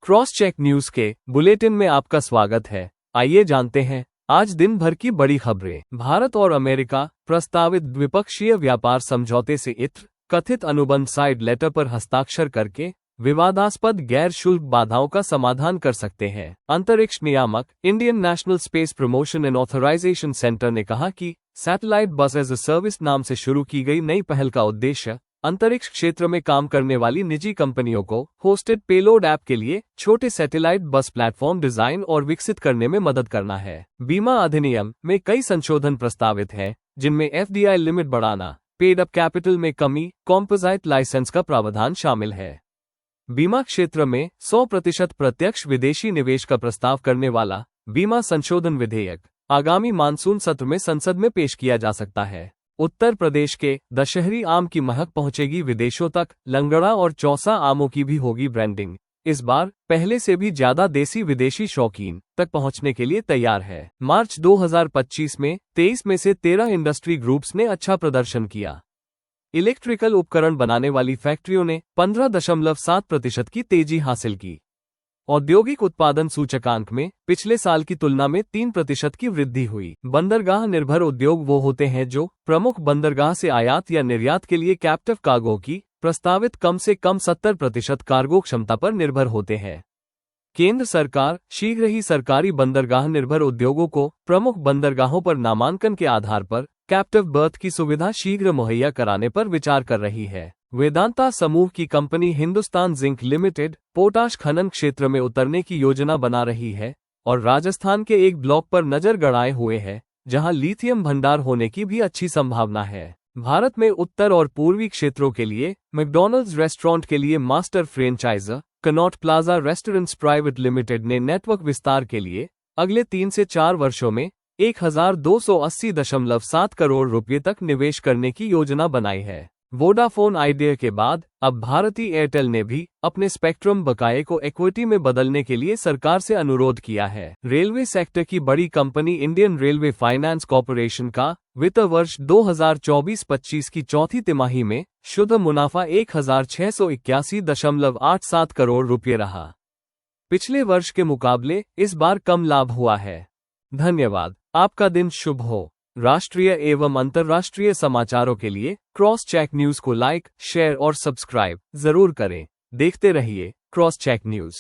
Cross check news के bulletin में आपका स्वागत है। आइए जानते हैं आज दिन भर की बड़ी खबरें। भारत और अमेरिका प्रस्तावित द्विपक्षीय व्यापार समझौते से इत्र कथित अनुबंध साइड लेटर पर हस्ताक्षर करके विवादास्पद गैर शुल्क बाधाओं का समाधान कर सकते हैं। अंतरिक्ष नियामक Indian National Space Promotion and Authorisation Centre ने कहा कि सैटेलाइट बस एज अ सर्विस नाम से शुरू की गई नई पहल का उद्देश्य अंतरिक्ष क्षेत्र में काम करने वाली निजी कंपनियों को होस्टेड पेलोड ऐप के लिए छोटे सैटेलाइट बस प्लेटफॉर्म डिजाइन और विकसित करने में मदद करना है। बीमा अधिनियम में कई संशोधन प्रस्तावित हैं, जिनमें एफडीआई लिमिट बढ़ाना, पेड अप कैपिटल में कमी, कॉम्पोजाइट लाइसेंस का प्रावधान शामिल है। बीमा क्षेत्र में 100% प्रत्यक्ष विदेशी निवेश का प्रस्ताव करने वाला बीमा संशोधन विधेयक आगामी मानसून सत्र में संसद में पेश किया जा सकता है। उत्तर प्रदेश के दशहरी आम की महक पहुंचेगी विदेशों तक, लंगड़ा और चौसा आमों की भी होगी ब्रांडिंग। इस बार पहले से भी ज्यादा देसी विदेशी शौकीन तक पहुंचने के लिए तैयार है। मार्च 2025 में 23 में से 13 इंडस्ट्री ग्रुप्स ने अच्छा प्रदर्शन किया। इलेक्ट्रिकल उपकरण बनाने वाली फैक्ट्रियों ने 15.7% की तेजी हासिल की। औद्योगिक उत्पादन सूचकांक में पिछले साल की तुलना में 3% की वृद्धि हुई। बंदरगाह निर्भर उद्योग वो होते हैं जो प्रमुख बंदरगाह से आयात या निर्यात के लिए कैप्टिव कार्गो की प्रस्तावित कम से कम 70% कार्गो क्षमता पर निर्भर होते हैं। केंद्र सरकार शीघ्र ही सरकारी बंदरगाह निर्भर उद्योगों को प्रमुख बंदरगाहों पर नामांकन के आधार पर कैप्टिव बर्थ की सुविधा शीघ्र मुहैया कराने पर विचार कर रही है। वेदांता समूह की company Hindustan zinc limited potash खनन क्षेत्र में उतरने की योजना बना रही है और राजस्थान के एक ब्लॉक पर नजर गड़ाए हुए है, जहां लिथियम भंडार होने की भी अच्छी संभावना है। भारत में उत्तर और पूर्वी क्षेत्रों के लिए मैकडॉनल्ड्स रेस्टोरेंट के लिए master franchisor Connaught plaza restaurants private limited ने नेटवर्क विस्तार के लिए अगले 3 से 4 वर्षों में 1280.7 करोड़ रुपये तक निवेश करने की योजना बनाई है। वोडाफोन आइडिया के बाद अब भारती एयरटेल ने भी अपने स्पेक्ट्रम बकाये को इक्विटी में बदलने के लिए सरकार से अनुरोध किया है। रेलवे सेक्टर की बड़ी company Indian railway finance corporation का वित्त वर्ष 2024-25 की चौथी तिमाही में शुद्ध मुनाफा 1681.87 करोड़ रुपये रहा। पिछले वर्ष के मुकाबले इस बार कम लाभ हुआ है। धन्यवाद। आपका दिन शुभ हो। राष्ट्रीय एवं अंतर्राष्ट्रीय समाचारों के लिए क्रॉस चेक न्यूज को लाइक, शेयर और सब्सक्राइब जरूर करें। देखते रहिए क्रॉस चेक न्यूज।